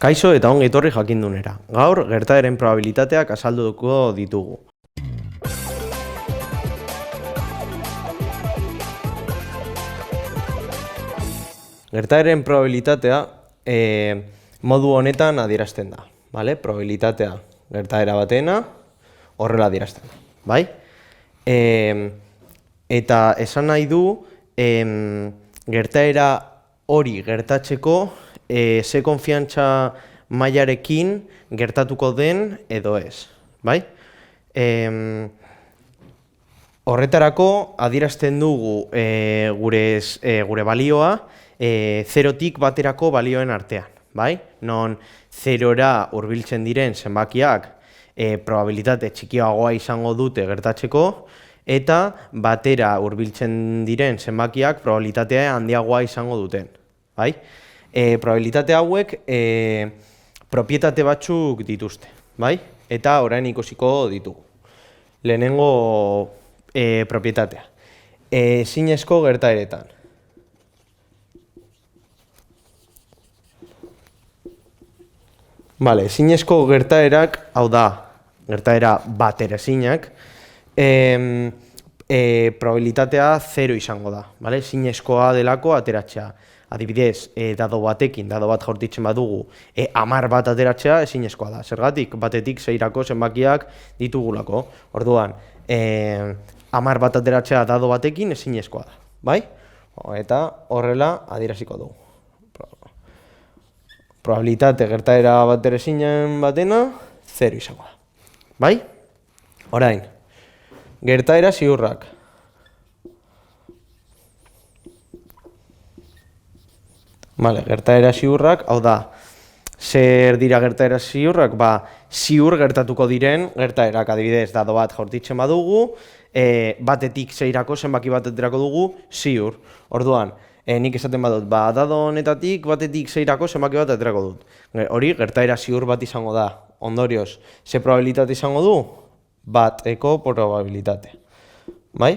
Kaixo eta ongi etorri jakindunera. Gaur, gertaeren probabilitateak azalduko ditugu. Gertaeren probabilitatea modu honetan adierazten da. Vale? Probabilitatea gertaera batena horrela adierazten da. Bai? Eta esan nahi du gertaera hori gertatzeko ze konfiantza mailarekin gertatuko den edo ez. Bai? Horretarako adierazten dugu gure balioa zerotik baterako balioen artean. Bai? Non zerora hurbiltzen diren zenbakiak probabilitate txikiagoa izango dute gertatzeko, eta batera hurbiltzen diren zenbakiak probabilitatea handiagoa izango duten. Bai? Probabilitate hauek propietate batzuk dituzte, bai? Eta orain ikusiko ditugu. Lehenengo propietatea. Ezinezko gertaeretan. Vale, ezinezko gertaerak, hau da, gertaera baterezinak, probabilitatea 0 izango da, vale? Ezinezkoa delako ateratzea. Adibidez, dado batekin, dado bat jaurtitzen badugu, 10 bat ateratzea ezinezkoa da. Zergatik, batetik 6-rako zenbakiak ditugulako. Orduan, 10 bat ateratzea dado batekin ezinezkoa da. Bai? Eta horrela adieraziko dugu. Probabilitate gertaera baterezinen batena 0 izango da. Bai? Orain, gertaera ziurrak. Vale, gertaera ziurrak, hau da, zer dira gertaera ziurrak? Ziur gertatuko diren gertaerak, adibidez, dado bat jaurtitzen badugu, batetik 6-rako zenbaki bat aterako dugu, ziur. Orduan, nik esaten badut, dado honetatik batetik 6-rako zenbaki bat aterako dut. Hori, gertaera ziur bat izango da. Ondorioz, ze probabilitate izango du? Bateko probabilitate. Bai?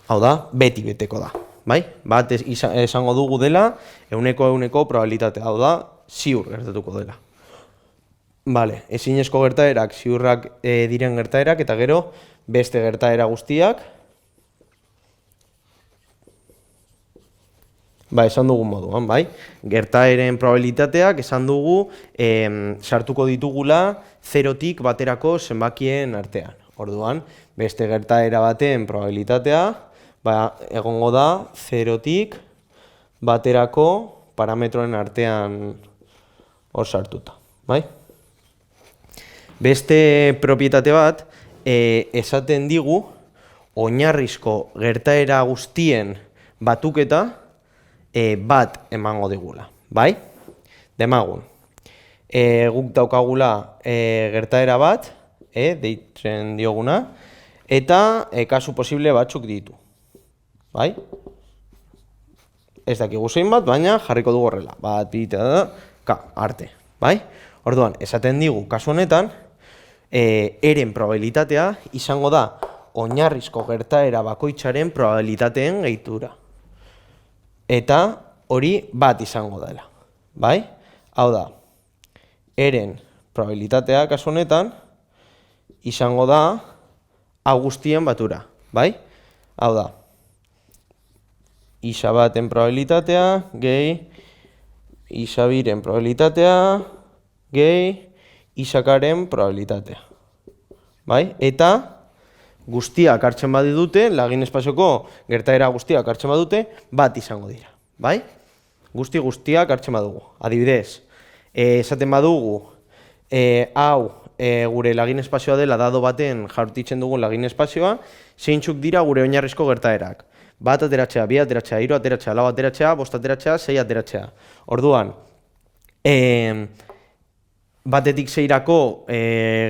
Hau da, beti beteko da. Bai? Bat esango dugu dela, 100% probabilitatea, hau da, ziur gertatuko dela. Vale, ezinezko gertaerak, ziurrak diren gertaerak, eta gero beste gertaera guztiak. Esan dugun moduan, bai? Gertaeren probabilitateak esan dugu sartuko ditugula 0tik baterako zenbakien artean. Orduan, beste gertaera baten probabilitatea egongo da 0tik baterako parametroen artean hor sartuta. Bai? Beste propietate bat esaten digu oinarrizko gertaera guztien batuketa bat emango digula. Bai? Demagun. Guk daukagula gertaera bat, deitzen dioguna, eta kasu posible batzuk ditu. Bai? Ez dakigu zein bat, baina jarriko dugu horrela. Bat, bita, arte. Bai? Orduan, esaten digu, kasu honetan, eren probabilitatea izango da oinarrizko gertaera bakoitzaren probabilitateen gehitura. Eta hori bat izango dela. Bai? Hau da, eren probabilitatea kasu honetan izango da hau guztien batura. Bai? Hau da, isa baten probabilitatea, gehi, isa biren probabilitatea, gehi, isakaren probabilitatea. Bai? Eta guztiak hartzen badidute, lagin espazioko gertaera guztiak hartzen badute, bat izango dira. Bai? Guztiak hartzen badugu. Adibidez, esaten badugu, hau gure lagin espazioa dela dado baten jaurtitzen dugun lagin espazioa, zeintzuk dira gure oinarrizko gertaerak. Bat ateratzea, bi ateratzea, 3 ateratzea, 4 ateratzea, 5 ateratzea, 6 ateratzea. Orduan, batetik 6-rako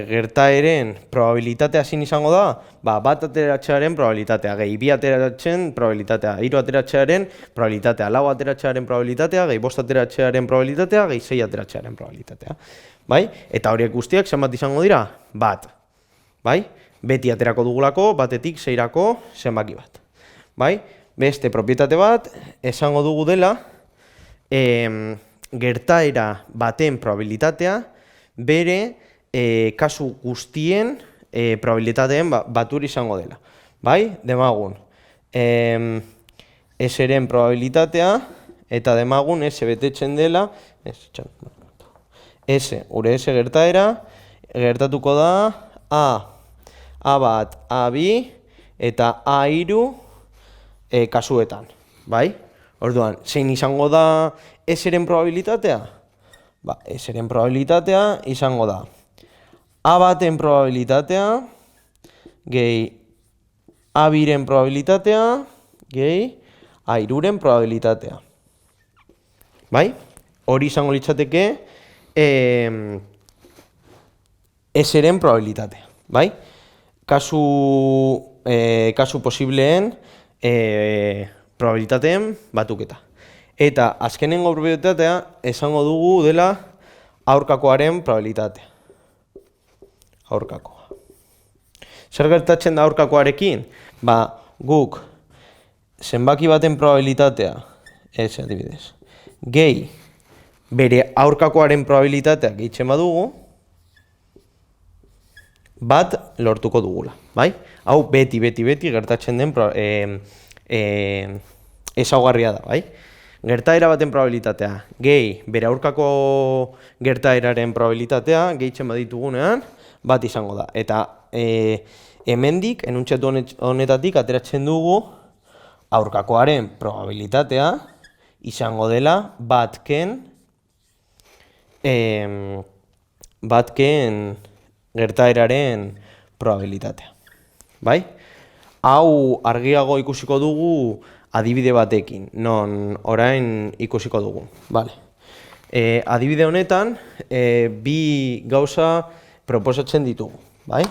gertaeren probabilitatea zein izango da, bat ateratzearen probabilitatea, gehi 2 ateratzen probabilitatea, 3 ateratzearen probabilitatea, 4 ateratzearen probabilitatea, gehi 5 ateratzearen probabilitatea, gehi 6 ateratzearen probabilitatea. Bai? Eta horiek guztiak zenbat izango dira? Bat. Bai? Beti aterako dugulako, batetik 6-rako zenbaki bat. Bai? Beste propietate bat, esango dugu dela, gertaera baten probabilitatea bere kasu guztien probabilitateen batur izango dela. Bai, demagun. S-ren probabilitatea eta demagun S betetzen dela. S, gure S gertaera, gertatuko da A bat, A2 eta A3 kasuetan. Bai? Orduan, zein izango da S-ren probabilitatea? S-ren probabilitatea izango da A baten probabilitatea gehi A2-ren probabilitatea gehi A3-ren probabilitatea. Bai? Hori izango litzateke S-ren probabilitatea. Bai? Kasu posibleen probabilitateen batuketa. Eta azkenengo probabilitatea esango dugu dela aurkakoaren probabilitatea. Aurkakoa. Zer gertatzen da aurkakoarekin? Guk zenbaki baten probabilitatea, adibidez, gehi bere aurkakoaren probabilitatea gehitzen badugu, bat lortuko dugula, bai? Hau beti gertatzen den ezaugarria da, bai? Gertaera baten probabilitatea gehi bere aurkako gertaeraren probabilitatea gehitzen baditugunean bat izango da. Eta hemendik, enuntziatu honetatik ateratzen dugu aurkakoaren probabilitatea izango dela batken gertaeraren probabilitatea. Bai? Hau argiago ikusiko dugu adibide batekin, non orain ikusiko dugu. Vale. Adibide honetan, bi gauza proposatzen ditugu. Bai?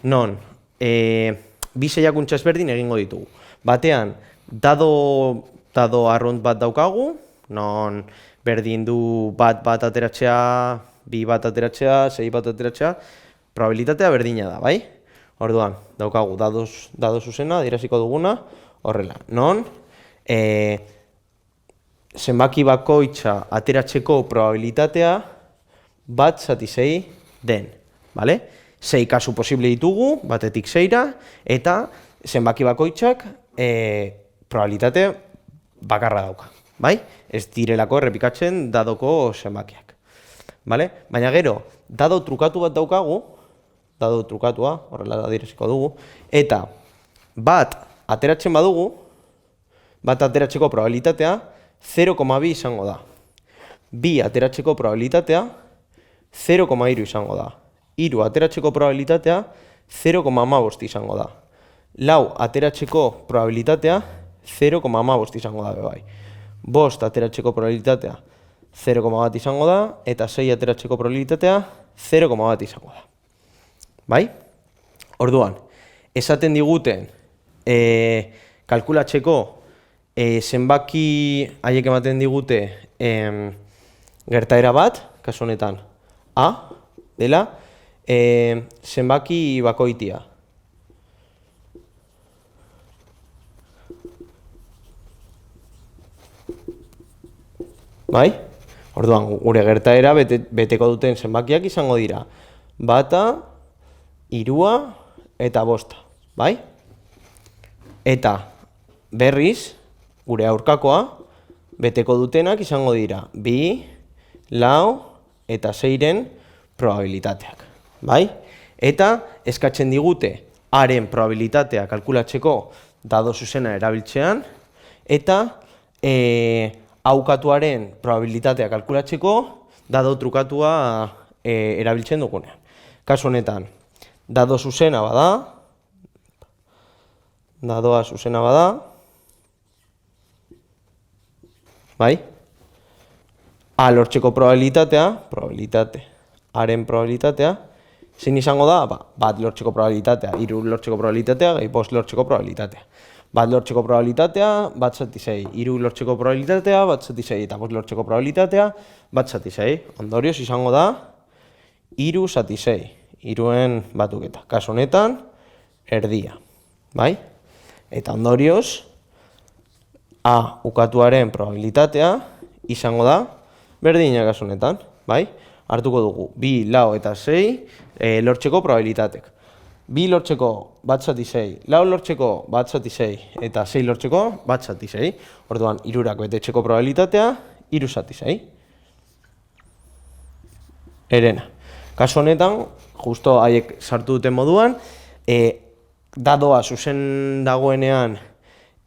Non, bi seiakuntza ezberdin egingo ditugu. Batean, dado arrunt bat daukagu, non berdin du bat ateratzea, bi bat ateratzea, sei bat ateratzea, probabilitatea berdina da, bai? Orduan, daukagu dado zuzena, adieraziko duguna, horrela. Non, zenbaki bakoitza ateratzeko probabilitatea bat zati sei den, bale? 6 kasu posible ditugu, batetik 6ra, eta zenbaki bakoitzak probabilitate bakarra dauka, bai? Ez direlako errepikatzen dadoko zenbakiak, bale? Baina gero, dado trukatu bat daukagu, dado trukatua, horrela adieraziko dugu, eta bat ateratzen badugu, bat ateratzeko probabilitatea 0,2 izango da. Bi ateratzeko probabilitatea 0,3 izango da. Hiru ateratzeko probabilitatea 0,15 izango da. Lau ateratzeko probabilitatea 0,15 izango da bai. Bost ateratzeko probabilitatea 0,1 izango da, eta 6 ateratzeko probabilitatea 0,1 izango da. Bai? Orduan, esaten diguten kalkulatzeko zenbaki haiek ematen digute gertaera bat, kasu honetan A, dela, zenbaki bakoitia. Bai? Orduan, gure gertaera beteko duten zenbakiak izango dira. Bata, hirua eta bosta. Bai? Eta berriz, gure aurkakoa, beteko dutenak izango dira. 2, 4 eta 6ren probabilitateak. Bai? Eta eskatzen digute haren probabilitatea kalkulatzeko dado zuzena erabiltzean, eta aukatuaren probabilitatea kalkulatzeko dado trukatua erabiltzen dugunean. Kasu honetan, dadoa zuzena bada, bai? A lortzeko probabilitate, haren probabilitatea, zein izango da? Bat lortzeko probabilitatea, 3 lortzeko probabilitatea, gehi 5 lortzeko probabilitatea. Bat lortzeko probabilitatea, bat zati 6, 3 lortzeko probabilitatea, bat zati 6, eta 5 lortzeko probabilitatea, bat zati 6. Ondorioz izango da 3 zati 6, 3en batuketa. Kasu honetan, erdia, bai? Eta ondorioz, A ukatuaren probabilitatea izango da berdina kasu honetan, bai? Hartuko dugu, 2, 4 eta 6 lortzeko probabilitatek. 2 lortzeko 1/6, 4 lortzeko 1/6 eta 6 lortzeko 1/6. Orduan, 3 betetzeko probabilitatea, 3/6. Herena. Kasu honetan, justo haiek sartu duten moduan, dadoa zuzen dagoenean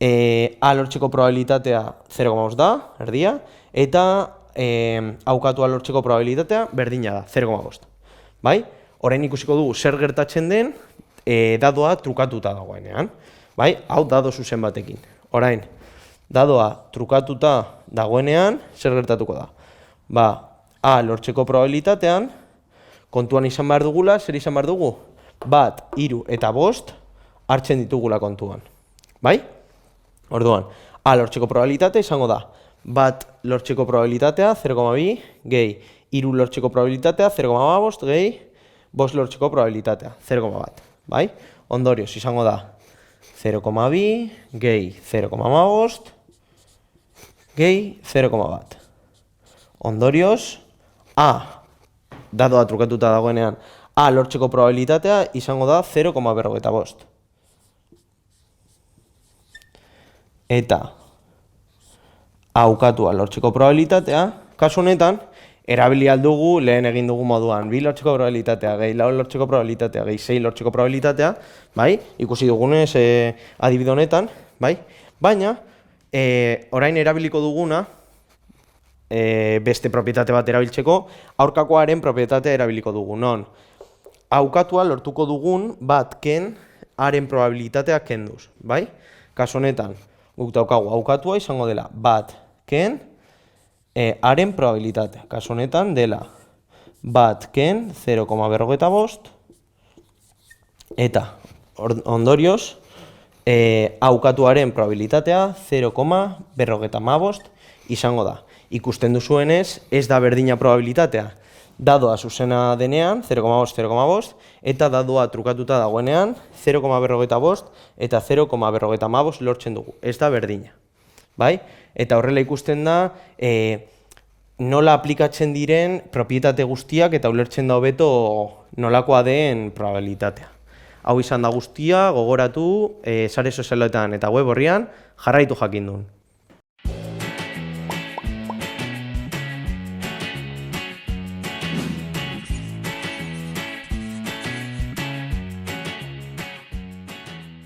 A lortzeko probabilitatea 0,5 da, erdia, eta aukatua lortzeko probabilitatea berdina da, 0,5. Bai? Orain ikusiko dugu zer gertatzen den dadoa trukatuta dagoenean. Bai? Hau dado zuzen batekin. Orain, dadoa trukatuta dagoenean, zer gertatuko da? Ba, A lortzeko probabilitatean, kontuan izan behar dugula, zer izan behar dugu? 1, 3 eta 5 hartzen ditugula kontuan. Bai? Orduan, A lortzeko probabilitate izango da 1 lortzeko probabilitatea 0,2 gehi 3 lortzeko probabilitatea 0,5 gehi 5 lortzeko probabilitatea 0,1. Bai? Ondorioz izango da 0,2 gehi 0,5 gehi 0,1. Ondorioz, A dadoa trukatuta dagoenean A lortzeko probabilitatea izango da 0,45. Eta aukatua lortzeko probabilitatea, kasu honetan, erabili aldugu lehen egin dugu moduan 2 lortzeko probabilitatea, gehi 4 lortzeko probabilitatea, gehi 6 lortzeko probabilitatea, bai? Ikusi dugunez adibide honetan, bai? Baina, orain erabiliko duguna, beste propietate bat erabiltzeko, aurkakoaren propietatea erabiliko dugu, non? Aukatua lortuko dugun bat ken haren probabilitatea kenduz, bai? Kasu honetan, guk daukagu aukatua izango dela bat ken haren probabilitatea. Kasu honetan dela bat ken 0,45 eta ondorioz aukatuaren probabilitatea 0,45 izango da. Ikusten duzuenez, ez da berdina probabilitatea. Dadoa zuzena denean, 0,5, eta dadoa trukatuta dagoenean, 0,45 eta 0,45 lortzen dugu. Ez da berdina. Bai? Eta horrela ikusten da, nola aplikatzen diren propietate guztiak eta ulertzen da hobeto nolakoa den probabilitatea. Hau izan da guztia, gogoratu, sare sozialetan eta web orrian jarraitu jakindun.